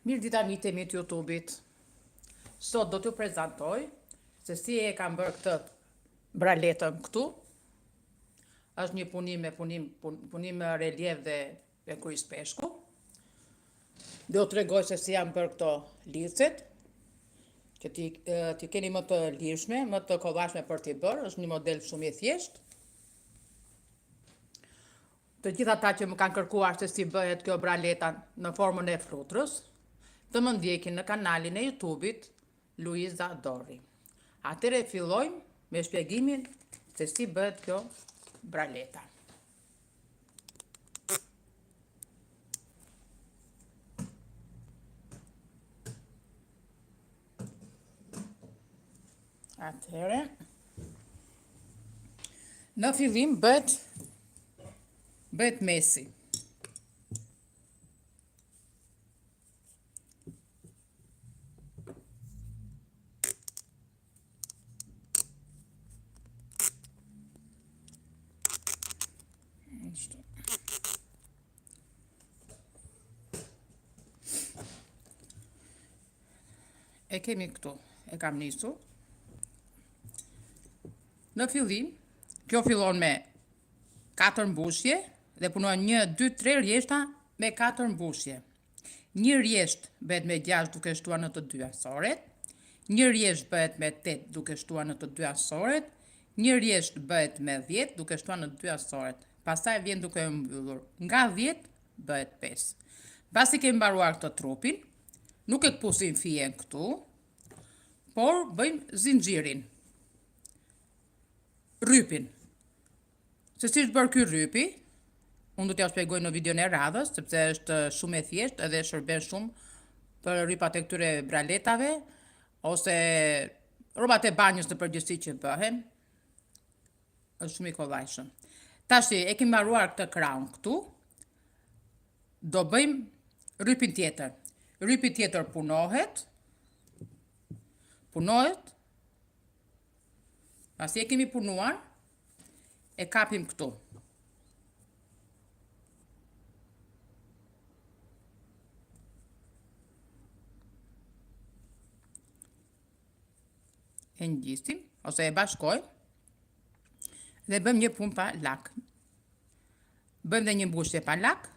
Mirë dita mitemi të YouTube-it. Sot do t'ju prezantoj se si e kam bërë këtë braletën këtu. Është një punim relief dhe kuris peshku. Do t'ju tregoj se si jam bërë këto lidhësit, që ti keni më të lirshme, më të kollashme për t'i bërë. Është një model shumë i thjeshtë. Të gjitha ata që më kanë kërkuar se si bëhet kjo braleta në formën e flutrës, të më ndjekin në kanalin e YouTube-it Luiza Dorri. Atëre fillojmë me shpjegimin se si bëhet kjo braleta. Atëre, në fillim bëhet mesi. E kemi këtu, e kam nisur. Në fillim, kjo fillon me 4 mbushje dhe punon 1, 2, 3 rjeshta me 4 mbushje. Një rjesht bëhet me 6 duke shtuar në të dy asoret, një rjesht bëhet me 8 duke shtuar në të dy asoret, një rjesht bëhet me 10 duke shtuar në të dy asoret. Pastaj vjen duke mbyllur. Nga 10 bëhet 5. Pasi kemi mbaruar këtë trupin, nuk e këpusim fijen këtu, por bëjmë zinxhirin. Rrypin. Se si është bërë ky rrypi, unë do t'ja shpjegoj në videon e radhës, sepse është shumë e thjeshtë edhe shërben shumë për rrypat e këtyre braletave, ose rrobat e banjës në përgjithësi që bëhen. Është shumë i kollajshëm. Tashi e kemi mbaruar këtë kraun këtu. Do bëjmë rrypin tjetër. Rrypi tjetër punohet. Pasi e kemi punuar, e kapim këtu. E ngjisim ose e bashkojmë dhe bëjmë një punë pa lak. Bëjmë dhe një mbushje pa lak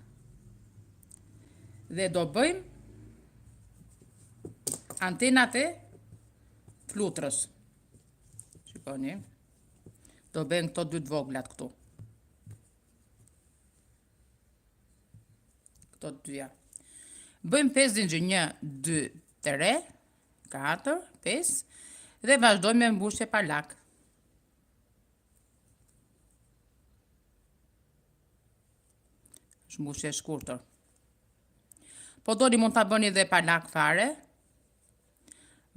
dhe do bëjmë antenat e flutrës. Shikoni. Do bëjmë këto dy të voglat këtu. Këto dyja. Bëjmë 5 zinxhir, 1, 2, 3, 4, 5 dhe vazhdojmë me mbushje pa lak. Është mbushje e shkurtër. Po doni mund ta bëni dhe pa lak fare.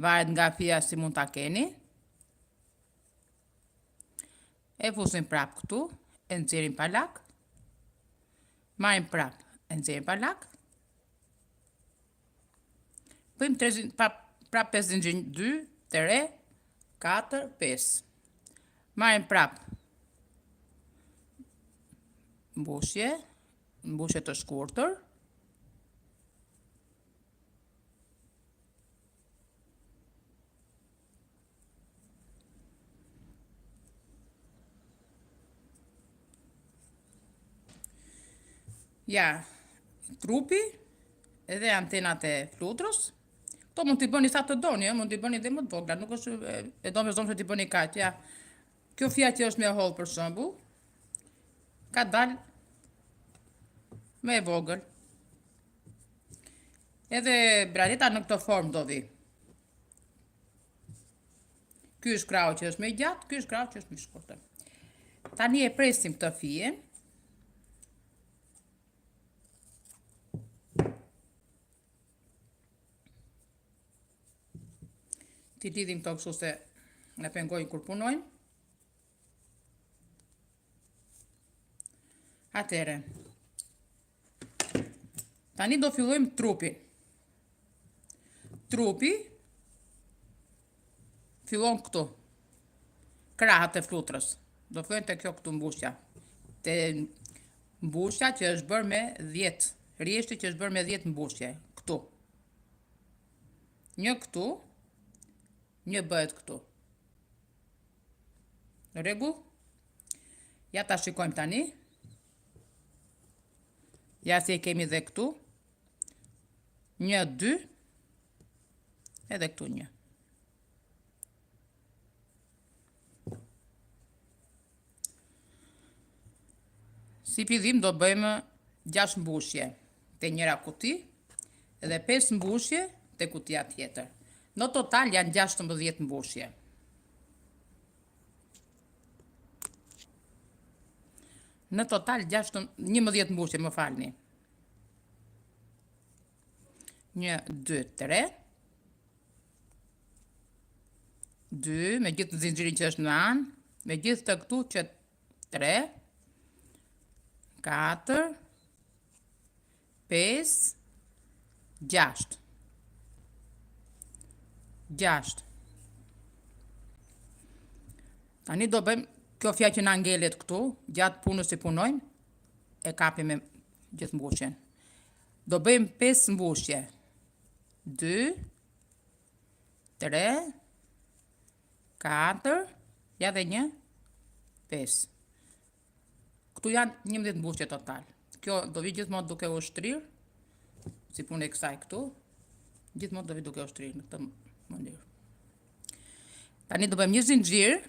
Varet nga fija si mund ta keni. E fusim prap këtu, e nxjerrim pa lak. Marrim prap, e nxjerrim pa lak. Bëjmë prap 5 zinxhir, 2, 3, 4, 5. Marrim prap mbushje të shkurtër. Ja, trupi edhe antenat e flutrës. Këto mund t'i bëni sa të doni, mund t'i bëni dhe më të vogla, nuk është e domethënë t'i bëni kaq. Ja, kjo fija që është me holl për shembull, ka dalë me e vogël. Edhe braleta në këtë formë do vi. Ky është krau që është më i gjatë, ky është krau që është më i shkurtër. Tani e presim këtë fije. Ti lidhim këto kështu se në pengojnë kur punojnë. Atere. Tani do fillojmë trupin. Trupi fillon këtu. Krahët e flutrës. Do fillojnë te kjo këtu mbushja. Te mbushja që është bërë me 10. Rjeshti që është bërë me 10 mbushje. Këtu. një këtu, një bëhet këtu. Në rregull? Ja ta shikojmë tani. Ja si e kemi dhe këtu. 1, 2, edhe këtu 1. Si fillim do bëjmë 6 mbushje te njëra kuti dhe 5 mbushje te kutia tjetër. Në total janë 16 mbushje. Në total 11 mbushje, më falni. 1, 2, 3. 2, me gjithë zinxhirin që është në anë, me gjithë të këtu që 3, 4, 5, 6. 6. Tani do bëjmë kjo fjalë që na ngelet këtu, gjatë punës që punojmë, e kapim me gjithë mbushjen. Do bëjmë 5 mbushje. 2, 3, 4, ja dhe 1, 5. Këtu janë 11 mbushje total. Kjo do vi gjithmonë duke u shtrirë, si punë e kësaj këtu, gjithmonë do vi duke u shtrirë në këtë mënyrë. Tani do bëjmë një zinxhir.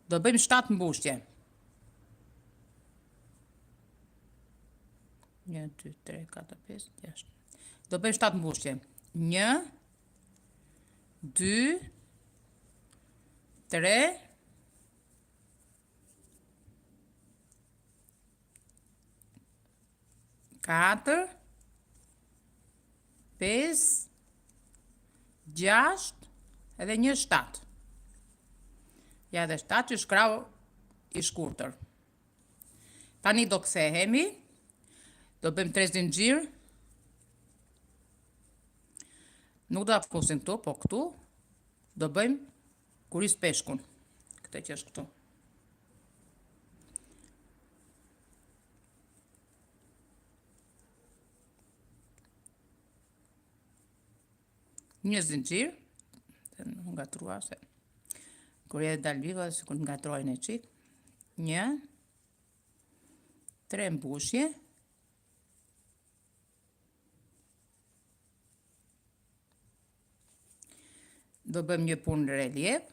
Do bëjmë 7 mbushje. 1, 2, 3, 4, 5, 6. Do bëjmë 7 mbushje. 1, 2, 3, 4, 5, 6, edhe 1, 7. Ja dhe 7 që shkrau i shkurtër. Tani do kthehemi. Do bëjmë 3 zinxhir. Nuk do ta fusim këtu, po këtu do bëjmë kuris peshkun. Këtë që është këtu. Një zinxhir. Nuk ngatrua se kur e dal viva se kur ngatrojnë e çik. 1, 3 mbushje. Do bëjmë një punë relief.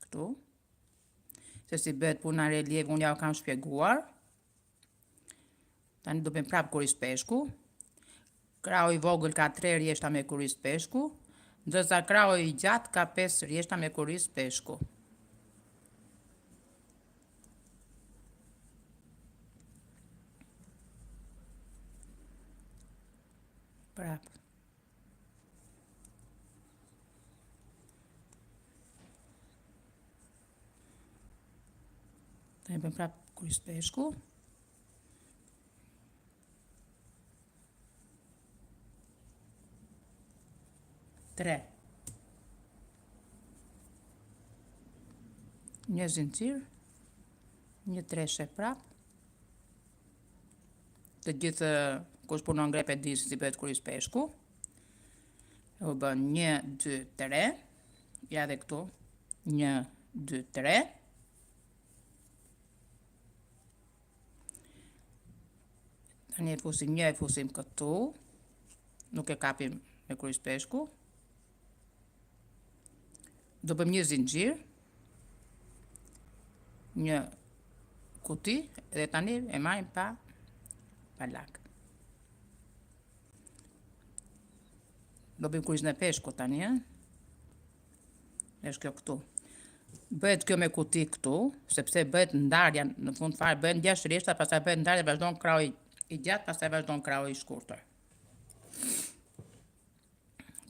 Këtu. Se si bëhet puna relief, unë ja u kam shpjeguar. Tani do bëjmë prapë kuris peshku. Krau i vogël ka 3 rjeshta me kuris peshku, ndërsa krau i gjatë ka 5 rjeshta me kuris peshku. Prapë. Tani bëjmë prapë kuris peshku. Një zinxhir, një treshe prap. Të gjithë kush punon grep e di si bëhet kuris peshku. U bën 1, 2, 3. Ja dhe këtu 1, 2, 3. Tani e fusim një, e fusim këtu. Nuk e kapim me kuris peshku. Do bëjmë një zinxhir. Një kuti dhe tani e marrim pa lak. Do bëjmë kurizën e peshku tani, është kjo këtu. Bëhet kjo me kuti këtu, sepse bëhet ndarja, në fund fare bëhen 6 rjeshta, pastaj bëhet ndarja, vazhdon krau i gjatë, pastaj vazhdon krau i shkurtër.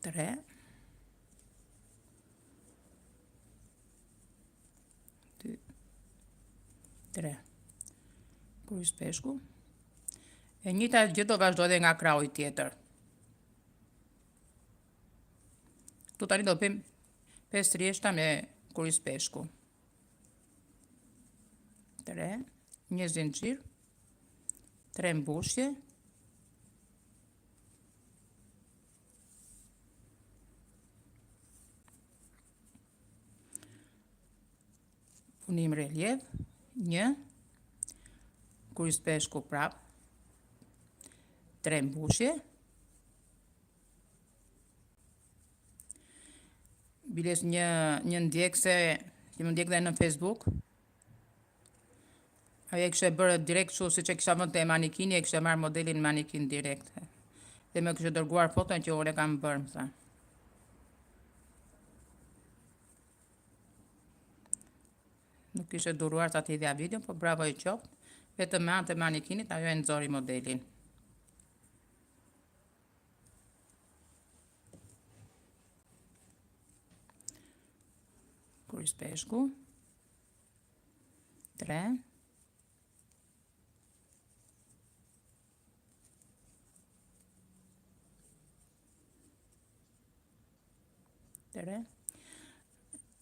3. 3. Kuris peshku. E njëjta gjë do vazhdoj edhe nga krau i tjetër. Tu tani do bëjmë 5 rjeshta me kuris peshku. 3, një zinxhir, 3 mbushje, punim relief, 1, kryq peshku prap, 3 mbushje, biles një ndjekse që më ndjek dhe në Facebook. Ajo e kështë bërë direkt kështu si që kisha vënd të manikini, e kështë marrë modelin manikin direkt. Dhe me kështë dërguar foton që unë e kam bërë, më tha. Nuk ishe duruar sa t'i dhja video, po bravo i qoftë. Vetëm me anë të manikinit, ajo e nëzori modelin. Kryq peshku, 3,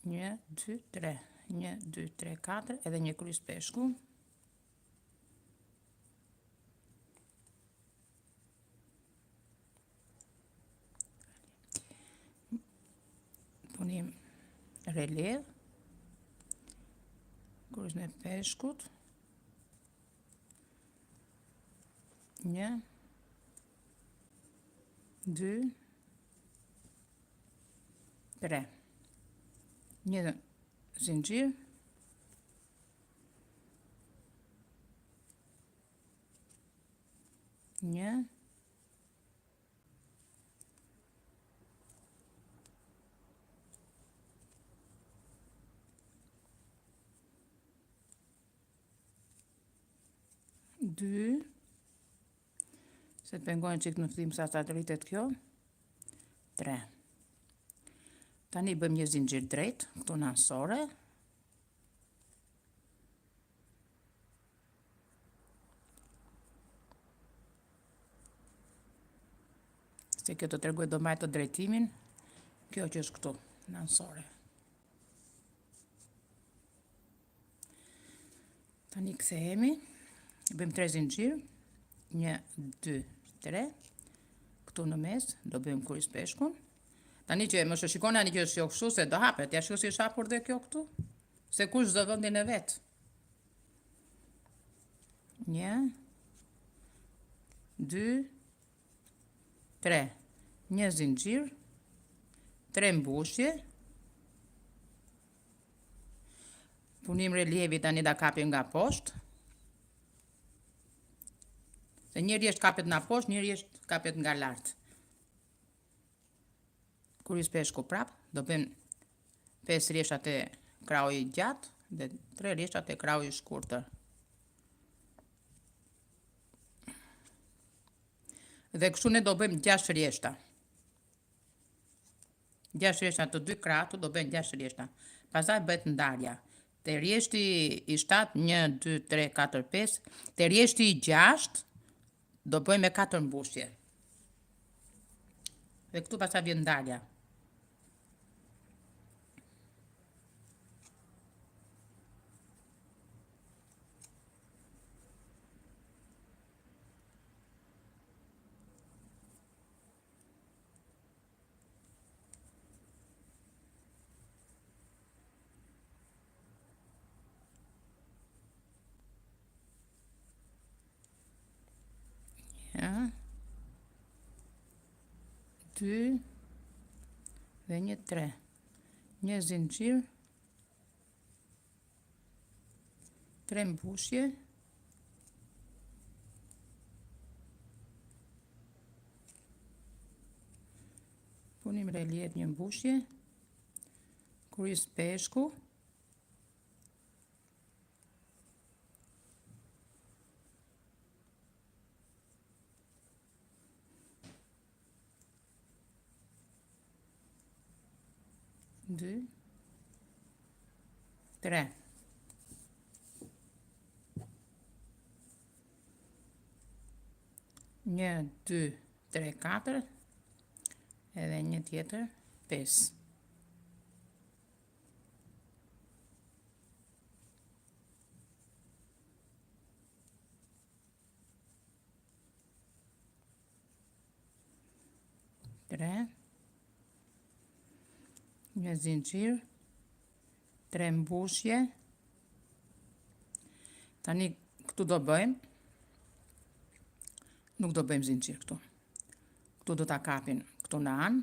një, 2, 3, 1, 2, 3, 4, edhe një kryq peshku, punim relief, kryqin e peshkut, 1, 2, 3, një zinxhir, një, dy, se të pengojnë qik në fillim sa të rritet kjo, 3. Tani bëm një zinxhir drejt, këtu në ansore, se kjo të tregoj do majtë të drejtimin, kjo që është këtu në ansore. Tani kthehemi, bëjmë 3 zinxhir, 1, 2, 3, këtu në mes do bëjmë kryq peshkun. Tani që më shikoni ani që është jo kështu se do hapet, ja shiko si është hapur dhe kjo këtu, se kush zë vendin e vet. 1, 2, 3, një zinxhir, 3 mbushje, punim relievi tani da kapim nga poshtë, se njëri është kapet nga poshtë, njëri është kapet nga lartë. Kryq peshku prap, do bëjmë 5 rreshat e kraujit gjatë dhe 3 rreshat e kraujit shkurtër. Dhe kështu ne do bëjmë 6 rreshta. 6 rreshta të dy krahut do bëjmë 6 rreshta. Pastaj bëhet ndarja. Te rreshti i 7, 1, 2, 3, 4, 5, te rreshti i 6 do bëjmë me 4 mbushje. Dhe këtu pastaj vjen ndarja. Ja. 2 dhe një 3, një zinxhir, 3 mbushje, punim relief një mbushje, kryq peshku, dy, 3. Një, 2, 3, 4, edhe një tjetër, 5. 3, një zinxhir, 3 mbushje. Tani këtu do bëjmë, nuk do bëjmë zinxhir këtu. Këtu do ta kapim këtu në anë.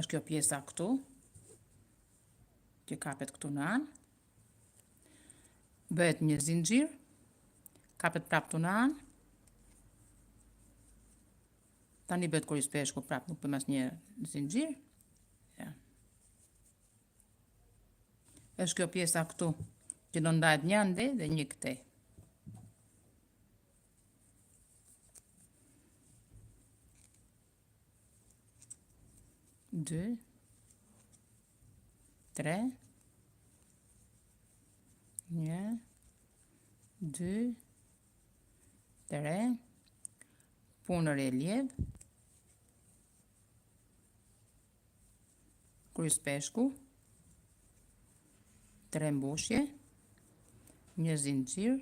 Është kjo pjesa këtu, që kapet këtu në anë. Bëhet një zinxhir, kapet prap këtu në anë. Tani bëhet kuris peshku prap, nuk bëjmë asnjë zinxhir. Ja. Është kjo pjesa këtu, që do ndahet një ande dhe një këtej. Dë, 3, 1, 2, 3, punë relief, krys peshku, 3 mbushje, një zinxhir,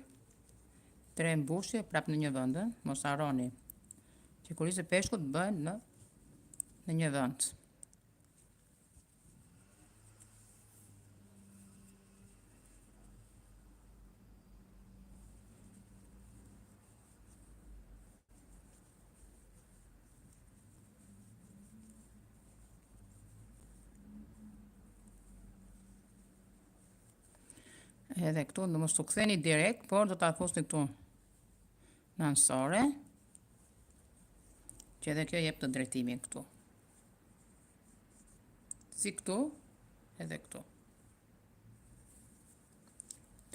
3 mbushje prap në një vend, mos harroni që kurisë e peshkut bëhen në një vend. Edhe këtu do mos u ktheni direkt, por do ta fusni këtu në ansore, që edhe kjo jep të drejtimin këtu. Si këtu, edhe këtu.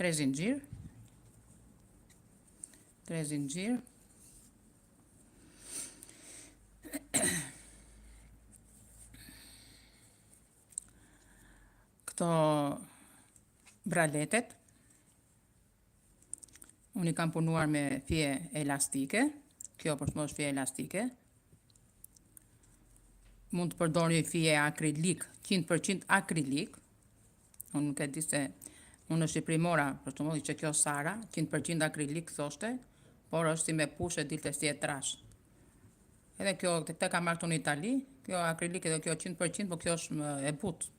3 zinxhir. 3 zinxhir. Këto braletet, unë i kam punuar me fije elastike, kjo për shkak është fije elastike. Mund të përdorni fije akrilik, 100% akrilik. Unë nuk e di se unë në Shqipëri mora, për shembull, që kjo Sara, 100% akrilik thoshte, por është si me pushë dilte si e trash. Edhe kjo te kam marrë në Itali, kjo akrilik edhe kjo 100%, por kjo është e butë.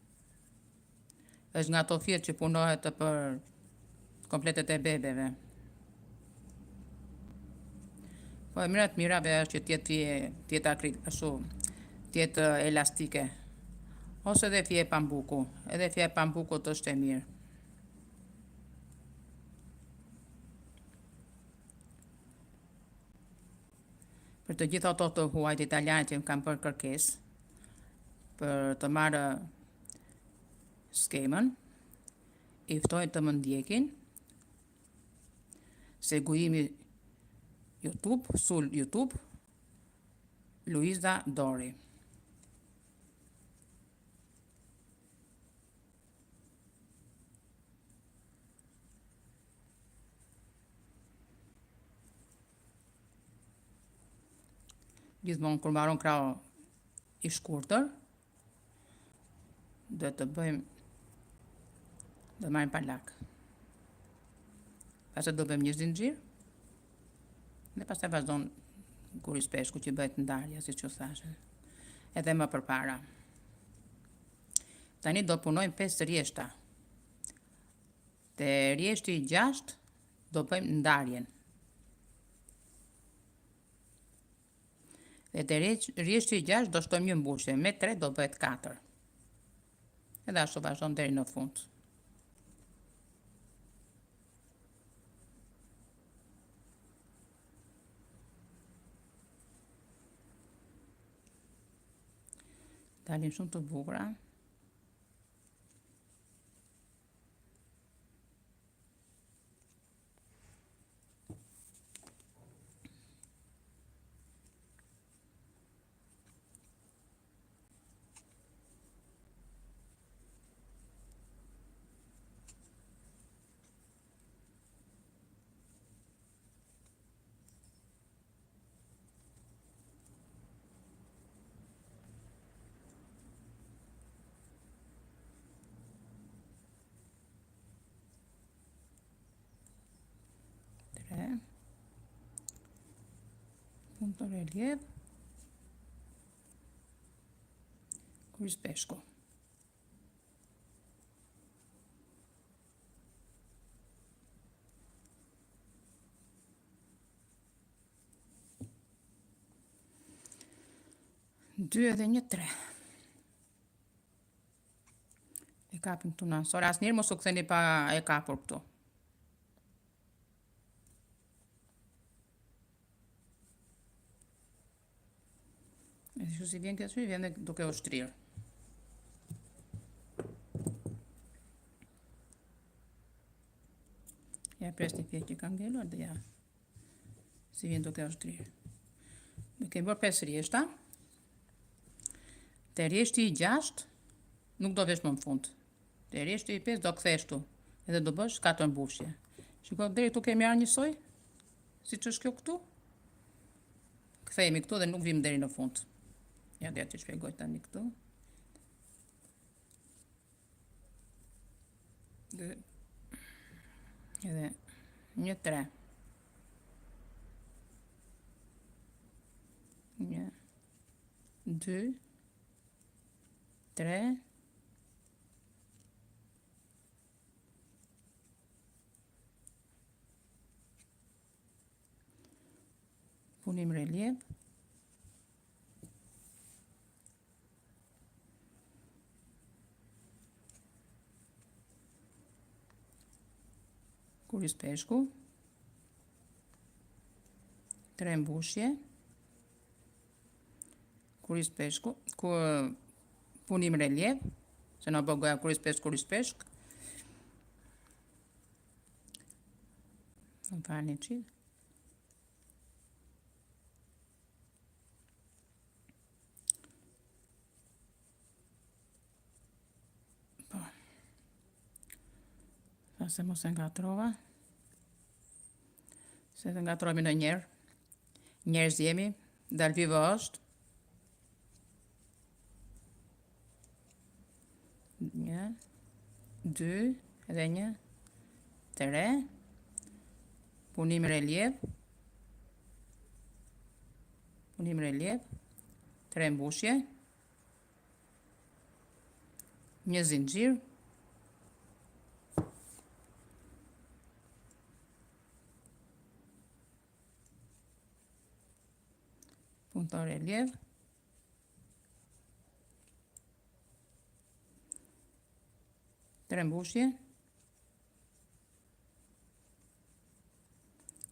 Është nga ato fije që punohet për kompletet e bebeve. Po e mirat mirave është që tjetë akrilik, ashtu, tjetë elastike. Ose edhe fije pambuku. Edhe fije pambuku të është e mirë. Për të gjitha ato të huajt italianë që më kam për kërkesë, për të marrë skemën, i ftoj të më ndjekin, Segujimi YouTube, sul YouTube, Luiza Dori. Gjithmonë kur mbaron krau i shkurtër, do të bëjmë, do marrim palak. Pastaj do bëjmë një zinxhir, dhe pastaj vazhdon kuris peshku që bëhet ndarja, siç u thashë. Edhe më përpara. Tani do punojmë 5 rjeshta. Te rjeshti i 6 do bëjmë ndarjen. Dhe te rjeshti i 6 do shtojmë një mbushje, me 3 do bëhet 4. Edhe ashtu vazhdon deri në fund. Dalin shumë të bukura. Punto relief, Kryes peshku. Dy edhe një 3. E kapim këtu në ansor. Asnjëherë mos u ktheni pa e kapur këtu. E shu si vjen këtë vjen duke u shtrirë. Ja pres një pjesë që ka ngelur dhe ja si vjen duke u shtrirë. Do kemi bërë 5 rjeshta. Te rjeshti i 6 nuk do vesh më në fund. Te rjeshti i 5 do kthesh tu edhe do bësh 4 mbushje. Shiko deri këtu kemi arë njësoj, siç është kjo këtu. Kthehemi këtu dhe nuk vim deri në fund. Ja dhe t'ju shpjegoj tani këtu. Edhe një 3. Një 2 3 punim relief. Kryes peshku. 3 mbushje. Kryes peshku. Punim relief. Se na bë goja kryes peshk. Më falni çik. Se mos e ngatrova. Se të ngatromi në njerë. Njerëz jemi, dal vivo është. Një, 2, edhe një, 3. Punim relief. 3 mbushje. Një zinxhir. Punto relief. Tre mbushje.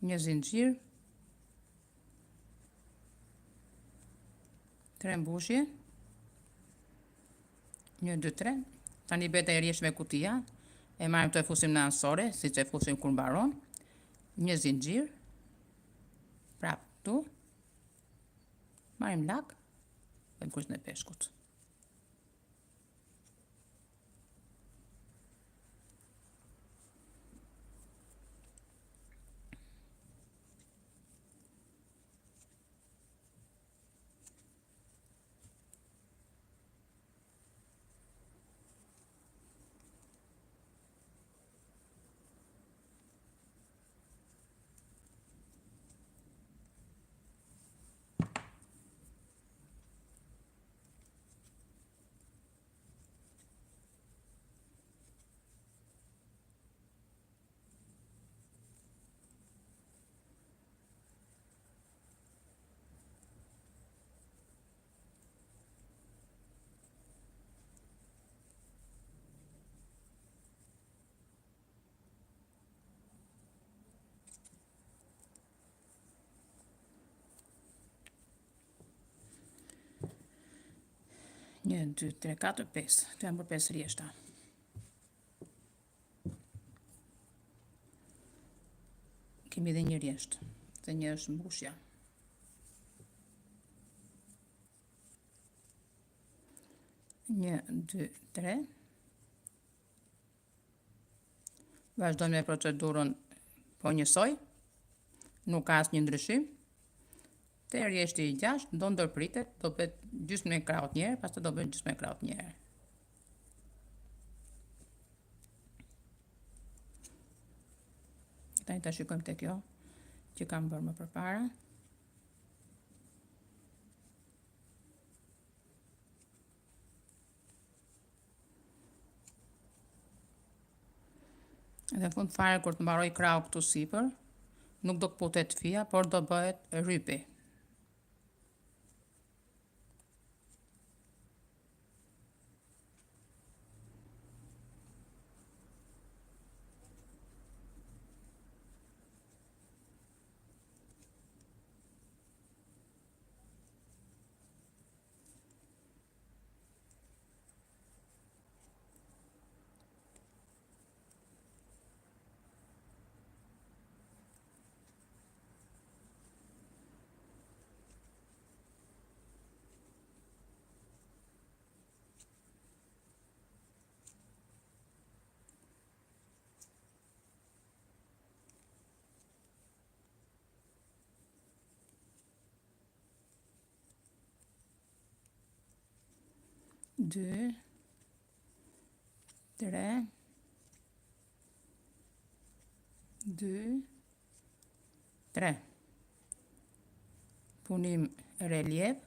Një zinxhir. 3 mbushje. 1 2 3. Tani beta e rjesh me kutia. E marrim të e fusim në ansore, si që e fusim kur mbaron. Një zinxhir. Prap tu. Marrim lak. E kryes në peshkut. Një, 2, 3, 4, 5. Të janë për 5 rjeshta. Kemi dhe një rjesht. Dhe një është mbushja. Një, 2, 3. Vazhdojmë me procedurën po njësoj. Nuk ka asnjë ndryshim. Te rjeshti i 6 do ndërpritet, do bëhet gjysmë e kraut njerë, pastaj do bëhet gjysmë e kraut njerë. Tani ta shikojmë te kjo që kam bërë më përpara. Edhe fund fare kur të mbaroj krau këtu sipër, nuk do këputet fia, por do bëhet rrypi. Dy, tre, dy, tre. Punim relief.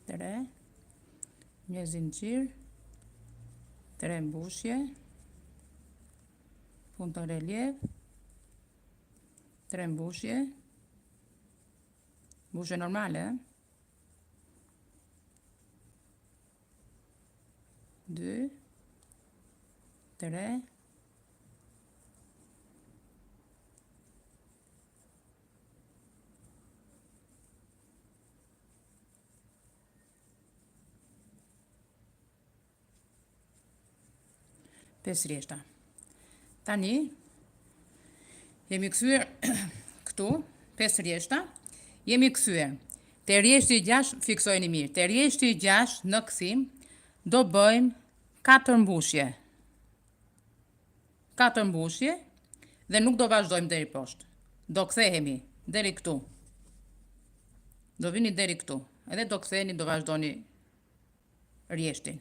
Tre, një zinxhir, tre mbushje, punë të relief, tre mbushje, mbushje normale, dy, tre, pesë rjeshta. Tani jemi kthyer këtu, 5 rjeshta, jemi kthyer. Te rjeshti i 6, fiksojeni mirë. Te rjeshti i 6 në kthim do bëjmë 4 mbushje. 4 mbushje dhe nuk do vazhdojmë deri poshtë. Do kthehemi deri këtu. Do vini deri këtu. Edhe do ktheheni, do vazhdoni rjeshtin.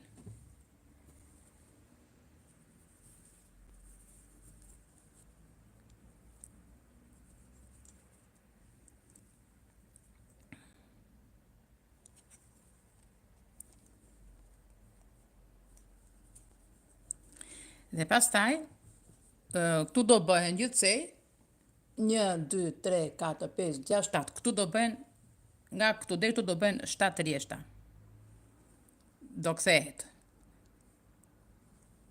Dhe pastaj, këtu do bëhen gjithsej 1, 2, 3, 4, 5, 6, 7. Këtu do bëhen, nga këtu deri këtu do bëhen 7 rjeshta. Do kthehet.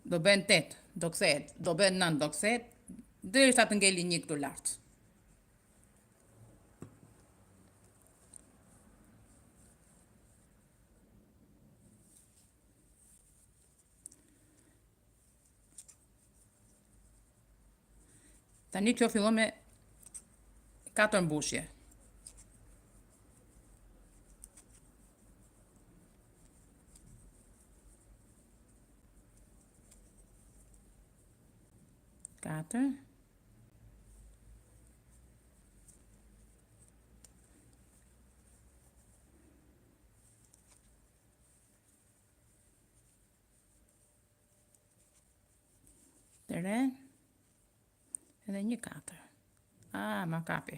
Do bëhen 8, do kthehet. Do bëhen 9, do kthehet. Derisa të ngeli një këtu lart. Tani kjo fillon me 4 mbushje. Katër. Tre. Edhe një 4. Ma kapi.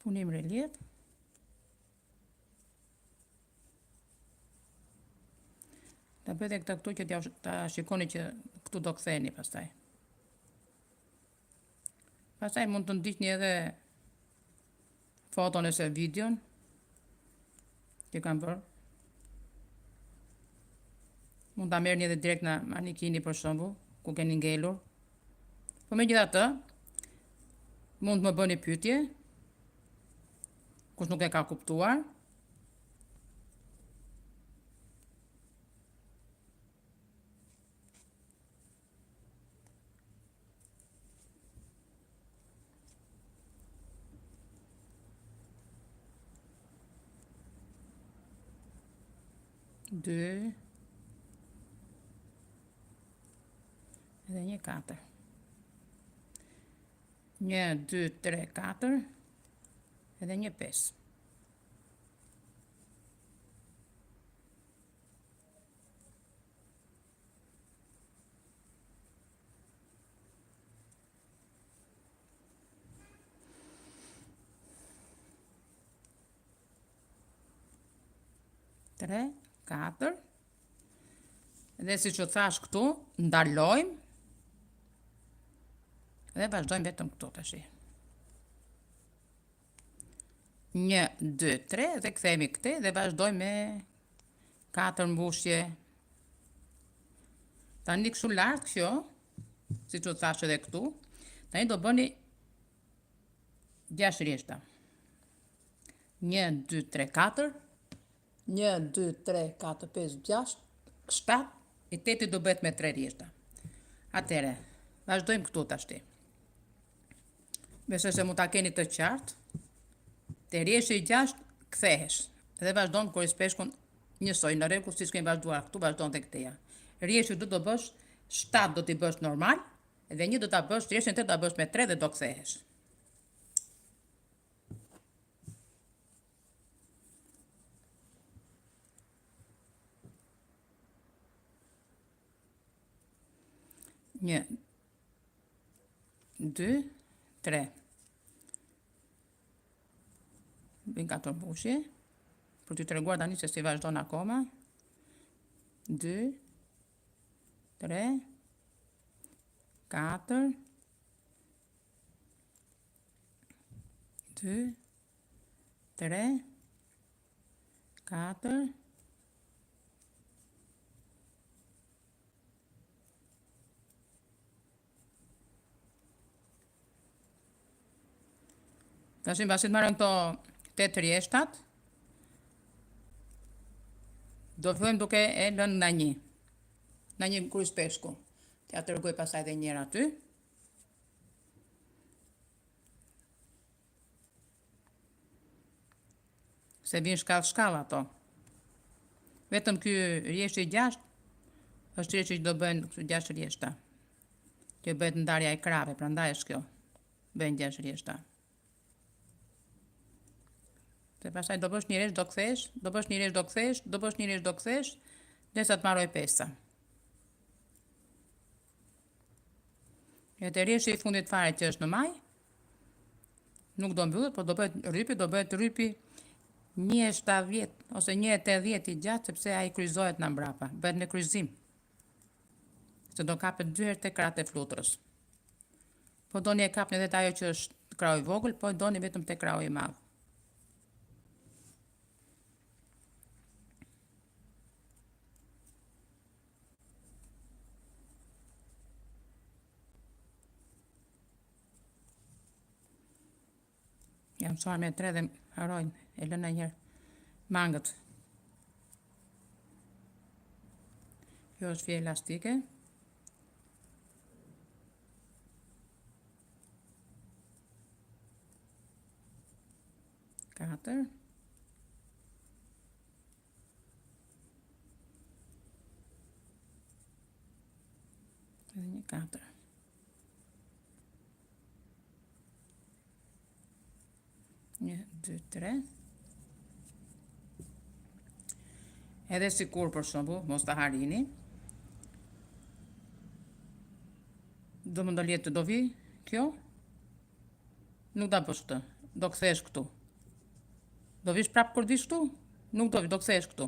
Punim relief. Ta bëjtë këta këtu që ta shikoni që këtu do ktheheni pastaj. Pastaj mund të ndiqni edhe foton ose videon që kam bërë. Mund ta merrni edhe direkt në manikini për shembull, ku keni ngelur. Po megjithatë, mund të më bëni pyetje, kush nuk e ka kuptuar. Dy. Edhe një 4. 1, 2, 3, 4. Edhe një 5. 3, 4. Dhe si që thash këtu, ndalojmë dhe vazhdojmë vetëm këtu tash. 1, 2, 3 dhe kthehemi këte dhe vazhdojmë me 4 mbushje. Tani kështu lart kjo, si që thash edhe këtu, tani do bëni 6 rjeshta. 1, 2, 3, 4. 1, 2, 3, 4, 5, 6, 7. I 8 do bëhet me 3 rjeshta. Atere, vazhdojmë këtu tashti. Besoj se mu ta keni të qartë. Te rjeshti i 6 kthehesh dhe vazhdon kur i speshkun njësoj në rregull siç kemi vazhduar këtu, vazhdon tek teja. Rjeshti do të bësh 7 do t'i bësh normal dhe 1 do ta bësh rjeshtin tjetër do ta bësh me 3 dhe do kthehesh. Një, 2, 3. Bëjnë 4 mbushje, për t'ju treguar tani se si vazhdon akoma. 2, 3, 4, 2, 3, 4. Tash mbasi të marrëm këto 8 rjeshtat, do fillojmë duke e lënë nga 1. Nga 1 kryq peshku. T'ja tregoj pastaj edhe njëra aty. Se vinë shkallë ato. Vetëm ky rjeshti i 6 është rjeshti që do bëjnë 6 rjeshta. Kjo bëhet ndarja e krave, prandaj është kjo. Bëjnë 6 rjeshta. Se pastaj do bësh një rresht do kthesh, do bësh një rresht do kthesh, do bësh një rresht do kthesh, derisa të marroj pesa. E te rreshti i fundit fare që është në maj, nuk do mbyllet, por do bëhet rrypi 1,70 ose 1,80 i gjatë, sepse ai kryqëzohet nga mbrapa, bëhet me kryqëzim. Se do kapet 2 herë te krahët e fluturës. Po doni e kapni edhe ajo që është krahu i vogël, po doni vetëm te krahu i madh. Jam mësuar me 3 dhe harojnë, e lënë njërë mangët. Kjo është fije elastike. Katër. Edhe një 4. Një, 2, 3. Edhe sikur për shembull, mos ta harini. Do më ndoljet do vi kjo. Nuk da bësh këtë. Do kthesh këtu. Do vish prap kur vish këtu? Nuk do vi, do kthesh këtu.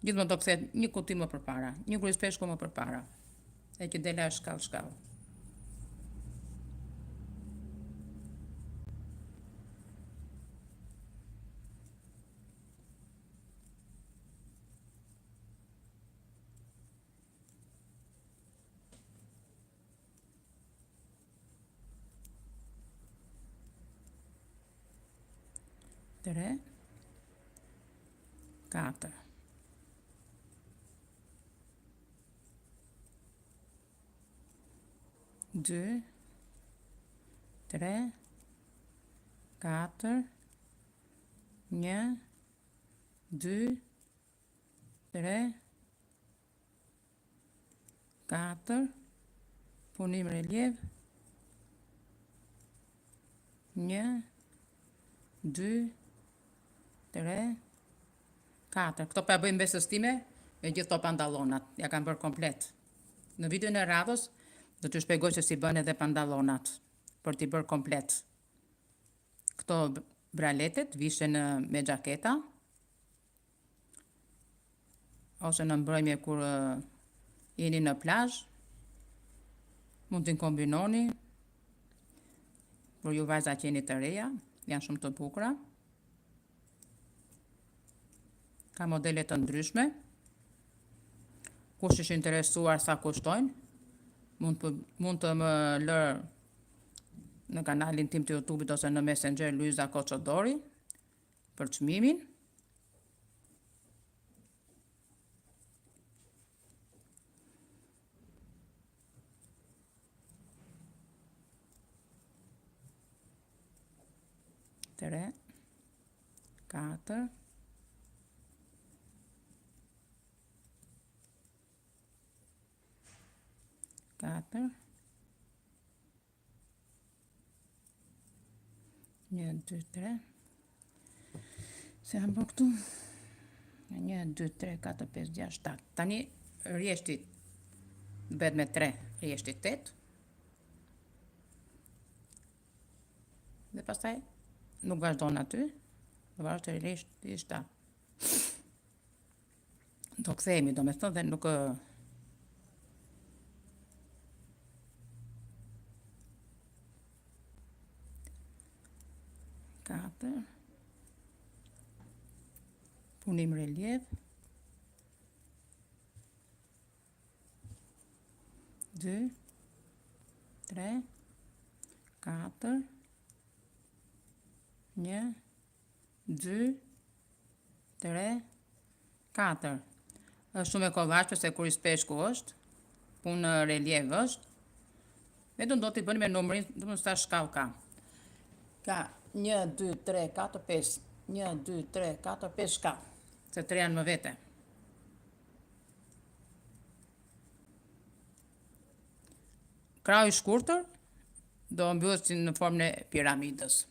Gjithmonë do kthehet një kuti më përpara, një kryq peshku më përpara. E që dela shkallë. Tre, 4. Dë, 3, 4, 1, 2, 3, 4, punim reliev, 1, 2, 3, 4. Këto pa bëjmë besës time me gjithë to pantallonat. Ja kam bërë komplet. Në videon e radhës do t'ju shpjegoj se si bën edhe pantallonat për t'i bërë komplet. Këto braletet vishen me xhaketa. ose në mbrëmje kur jeni në plazh, mund t'i kombinoni. Për ju vajza që jeni të reja, janë shumë të bukura. Ka modele të ndryshme. Kush është interesuar sa kushtojnë, mund të më lërë në kanalin tim të YouTube-it ose në Messenger Luiza Koçodori për çmimin. Tre, 4, 4, 1, 2, 3. Se jam bërë këtu? 1, 2, 3, 4, 5, 6, 7. Tani rjeshti bëhet me 3, rjeshti 8. Dhe pastaj nuk vazhdon aty, do vazhdon të rjeshti 7. Do kthehemi, do me thënë, dhe nuk 4, punim relief, 2, 3, 4, 1, 2, 3, 4. Është shumë e kollajshme se kur i speshku është, punë relief është, vetëm do t'i bëni me numrin, do të sa shkallë ka. Ka 1, 2, 3, 4, 5, 1, 2, 3, 4, 5 shkallë, se 3 janë më vete. Krahu i shkurtër do mbyllet si në formën e piramidës.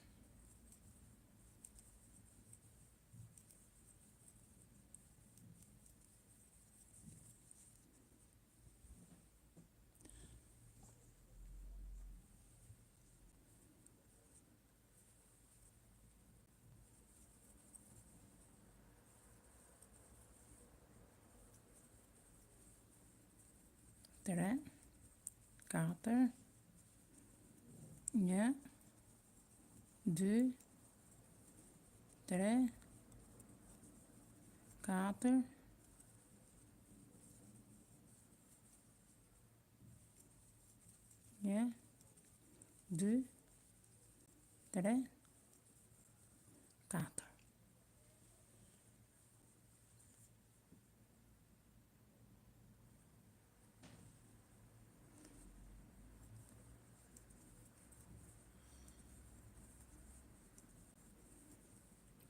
Tre, 4, 1, 2, 3, 4, 1, 2, 3, 4.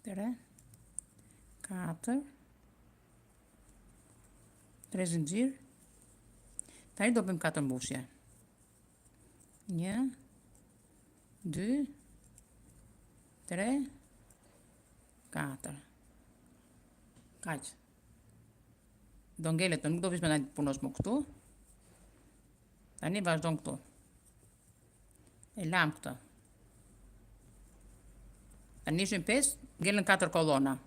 Tre, 4, 3 zinxhir. Tani do bëjmë 4 mbushje. 1, 2, 3, 4. Kaq. Do ngelet, nuk do vish me najtë punosh më këtu. Tani vazhdon këtu. E lam këtë. Tani ishin 5, ngelen 4 kolona.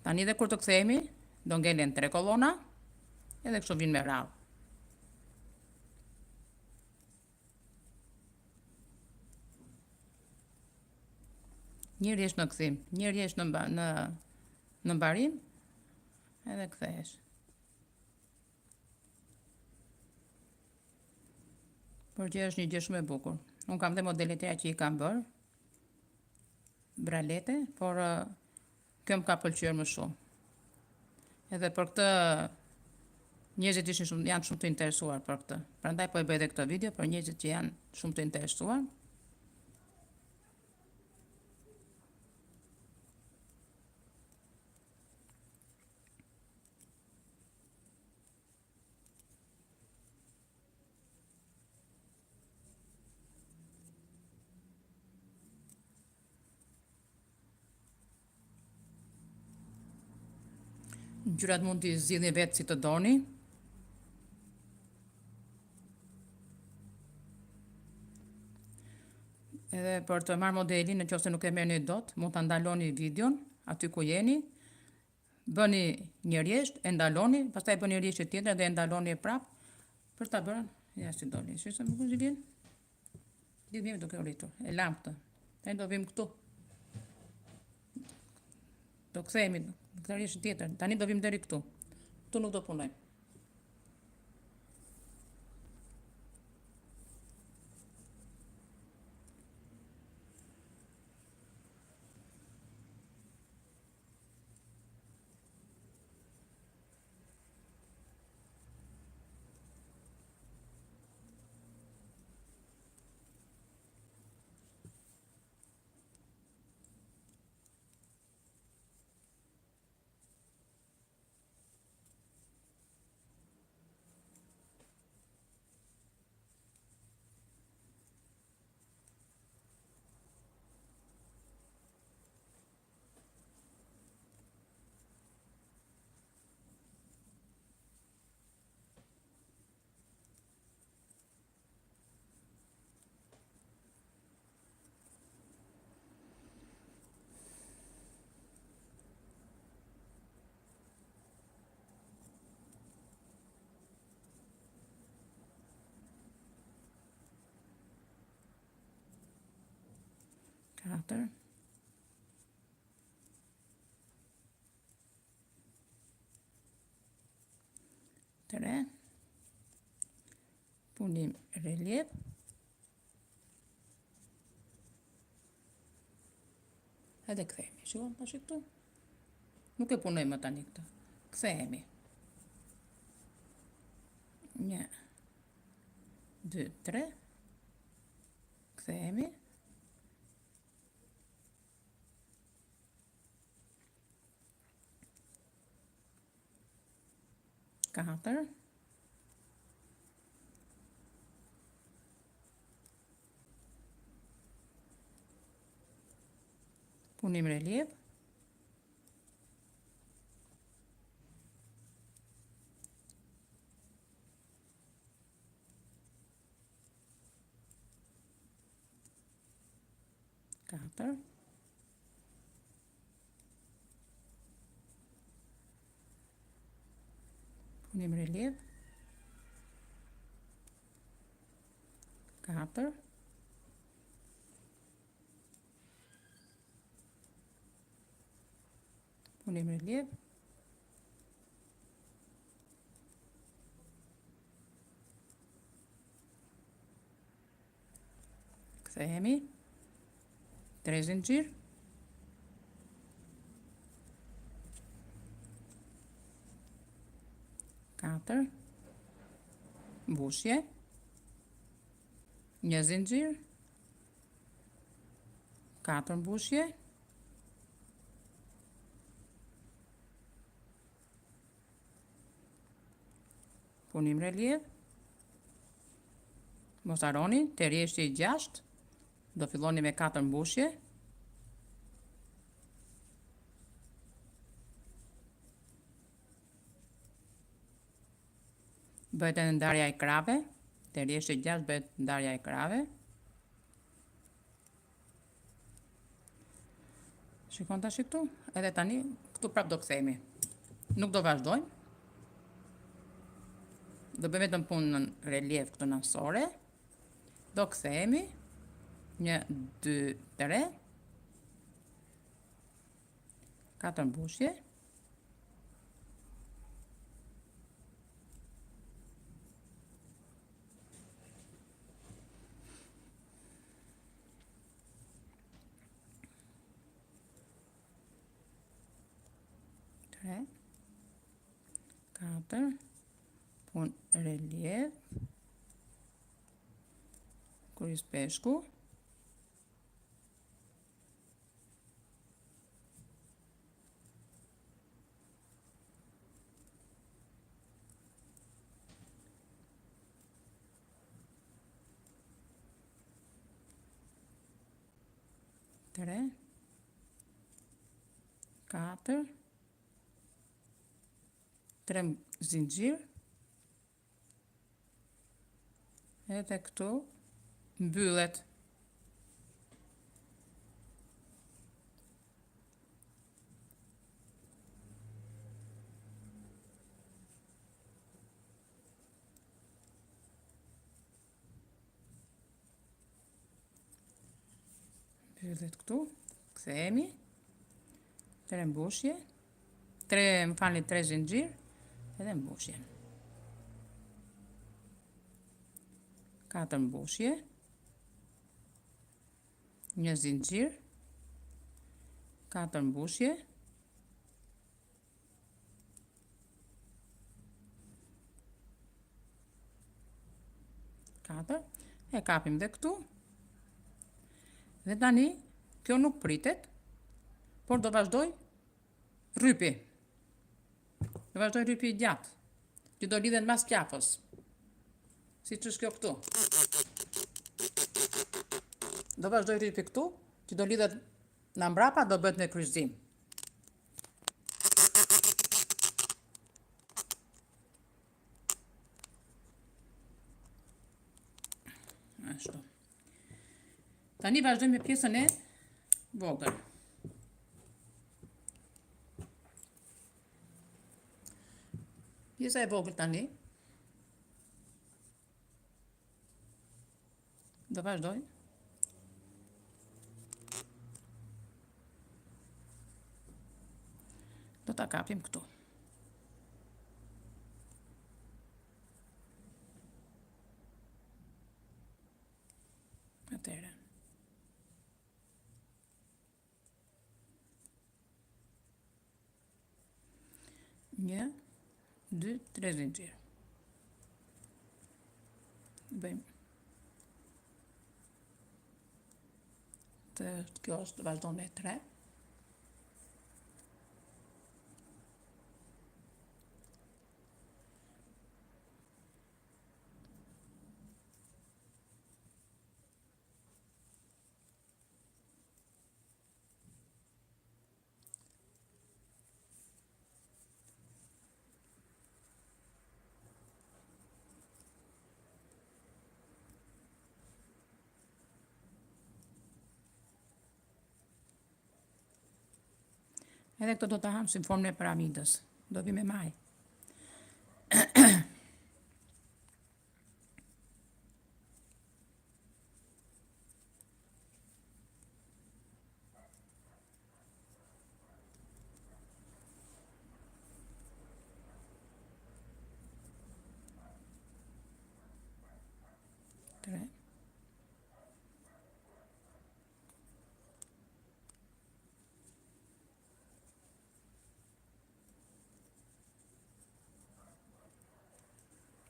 Tani dhe kur të kthehemi, do ngelen 3 kolona, edhe kështu vinë me radhë. Një rjesht në kthim, një rjesht në mbarim, edhe kthehesh. Por që është një gjë shumë e bukur. Unë kam dhe modelet e që i kam bërë, bralete, por kjo më ka pëlqyer më shumë. Edhe për këtë njerëzit janë shumë të interesuar për këtë. Prandaj po e bëj edhe këtë video për njerëzit që janë shumë të interesuar. Ngjyrat mund t'i zgjidhni vetë si të doni. Edhe për të marrë modelin, nëse nuk e merrni dot, mund ta ndaloni videon aty ku jeni bëni një rjesht, e ndaloni, pastaj bëni rjesht tjetër dhe e ndaloni prap për ta bërë, ja si doli. Shisa më kush i vjen? Dhe vjen duke u rritur. E lam këtë. Tani do vim këtu. Do kthehemi në këtë rjesht tjetër. Tani do vim deri këtu. Këtu nuk do punojmë. Katër. Tre. Punim relief. Edhe kthehemi. Shikon tash këtu. Nuk e punojmë tani këtë. Kthehemi. 1 2 3. Kthehemi. Katër. Punim relief. Katër. Punim relief. Katër. Punim relief. Kthehemi. 3 zinxhir. Katër. Mbushje. 1 zinxhir. 4 mbushje. Punim relief. Mos harroni, te rjeshti i 6 do filloni me 4 mbushje. Bëhet edhe ndarja e krave, te rjeshti i 6 bëhet ndarja e krave. Shikon tash këtu, edhe tani këtu prap do kthehemi. Nuk do vazhdojmë. Do bëjmë vetëm punën relief këtu nësore. Do kthehemi. 1 2 3. 4 mbushje. Tre. 4. Pun relief. Kuris peshku. Tre. 4. 3 zinxhir. Edhe këtu mbyllet. Hydhet këtu, kthehemi, 3 mbushje, 3 zinxhir, edhe mbushje. 4 mbushje, 1 zinxhir, 4 mbushje, 4, e kapim dhe këtu, dhe tani, kjo nuk pritet, por do vazhdoj rrypi. Do vazhdoj rrypi i gjatë, që do lidhen mas qafës, si që është kjo këtu. Do vazhdoj rrypi këtu, që do lidhet në mbrapa, do bëhet me kryqëzim. Ashtu. Tani vazhdojmë me pjesën e vogël. Pjesa e vogël tani do vazhdoj do ta kapim këtu. Atëherë. Një, 2, 3 zinxhir. Bëjmë. Kjo është vazhdon me 3. Edhe këto do të ham si formë e piramidës. Do vi me maj.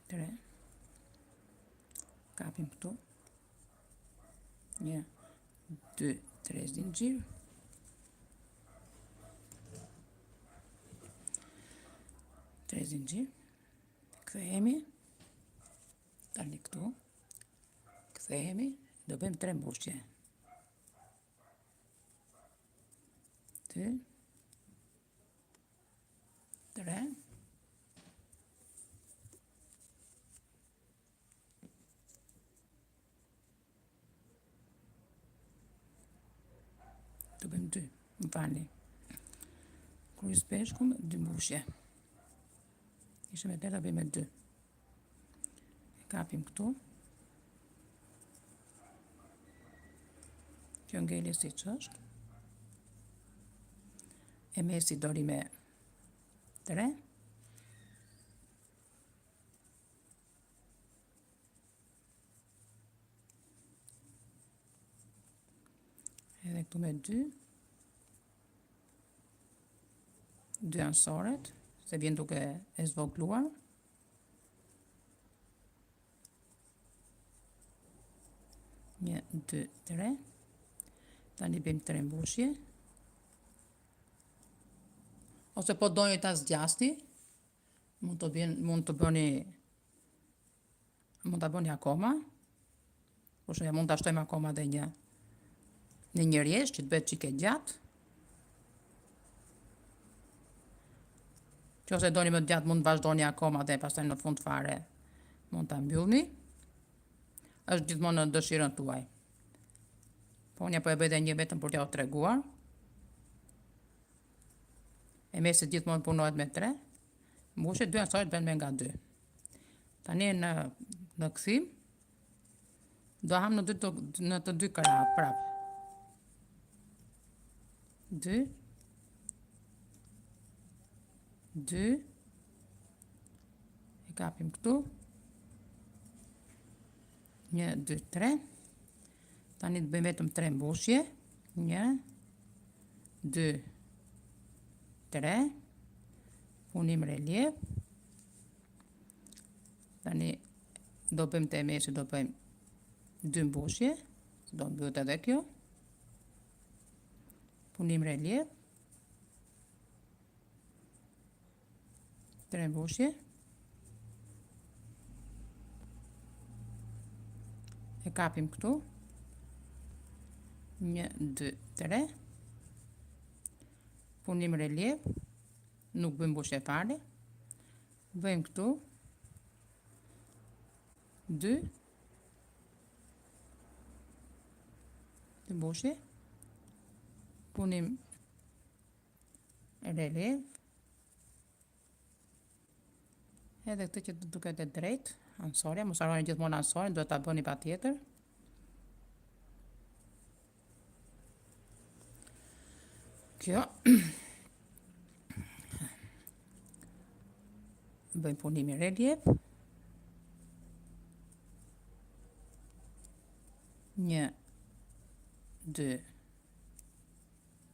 Tre. Kapim këtu. 1, 2, 3 zinxhir. 3 zinxhir. Kthehemi. Tani këtu. Kthehemi, do bëjmë 3 mbushje. 2, 3. Do bëjmë 2, më falni. Kryq peshku me 2 mbushje. Ishte me 8, do bëjmë 2. E kapim këtu. Kjo ngeli si që është. E mesi dori me 3. Edhe këtu me 2. 2 ansoret, se vjen duke e zvogluar. Një, 2, 3. Tani bëjmë 3 mbushje. Ose po doni ta zgjasni, mund ta bëni akoma. Ose mund ta shtojmë akoma dhe në një rjesht që të bëhet çike gjatë. Nëse doni më gjatë mund të vazhdoni akoma dhe pastaj në fund fare mund ta mbyllni. Është gjithmonë në dëshirën tuaj. Po unë po e bëj dhe një vetëm për t'ja u treguar. E mesit gjithmonë punohet me 3. Mbushje 2 ansoret bën me nga 2. Tani në kthim do ham në të dy krah prap. 2, 2, e kapim këtu, 1, 2, 3, tani të bëjmë vetëm 3 mbushje, 1, 2, 3, punim relief, tani do bëjmë të meshi, do bëjmë 2 mbushje, do mbyllet edhe kjo, punim relief, 3 mbushje, e kapim këtu, 1, 2, 3, punim relief, nuk bëjmë mbushje fare, bëjmë këtu, 2, mbushje, punim relief, edhe këtë që të duket e drejt, ansorja, mos harroni gjithmonë ansorjen, duhet ta bëni patjetër. Kjo bëjmë punimi relief, 1, 2,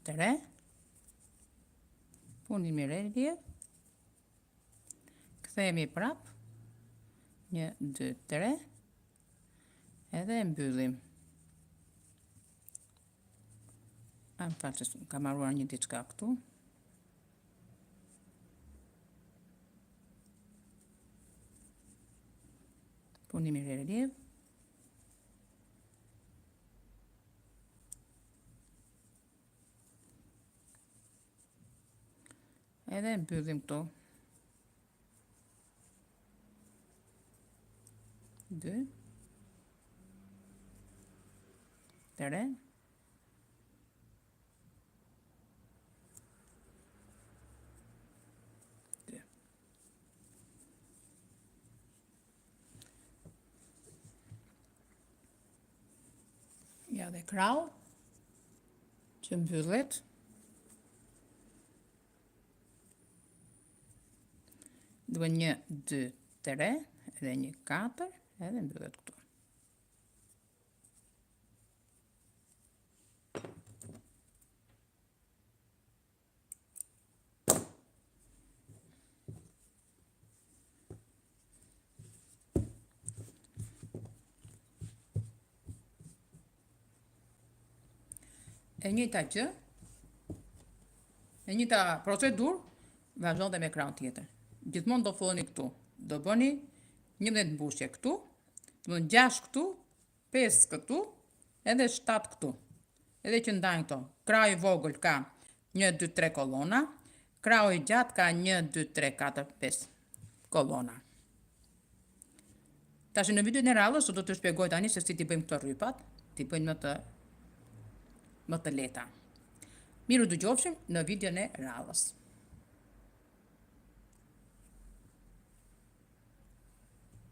3, punimi relief, kthehemi prap, 1, 2, 3, edhe e mbyllim. Kam harruar një diçka këtu. Punimi relief. Edhe mbyllim këtu. 2, 3, ja dhe krau që mbyllet. Duhet 1, 2, 3, edhe një 4, edhe mbyllet këtu. E njëjta gjë, e njëjta procedurë, vazhdon dhe me krau tjetër. Gjithmonë do filloni këtu. Do bëni 11 mbushje këtu, do bëni 6 këtu, 5 këtu, edhe 7 këtu. Edhe që ndajnë këto. Krau i vogël ka 1, 2, 3 kolona, krau i gjatë ka 1, 2, 3, 4, 5 kolona. Tash në videon e radhës do të shpjegoj tani se si ti bëjmë këto rrypat, ti bëjmë më të lehta. Miru dëgjofshim në videon e radhës.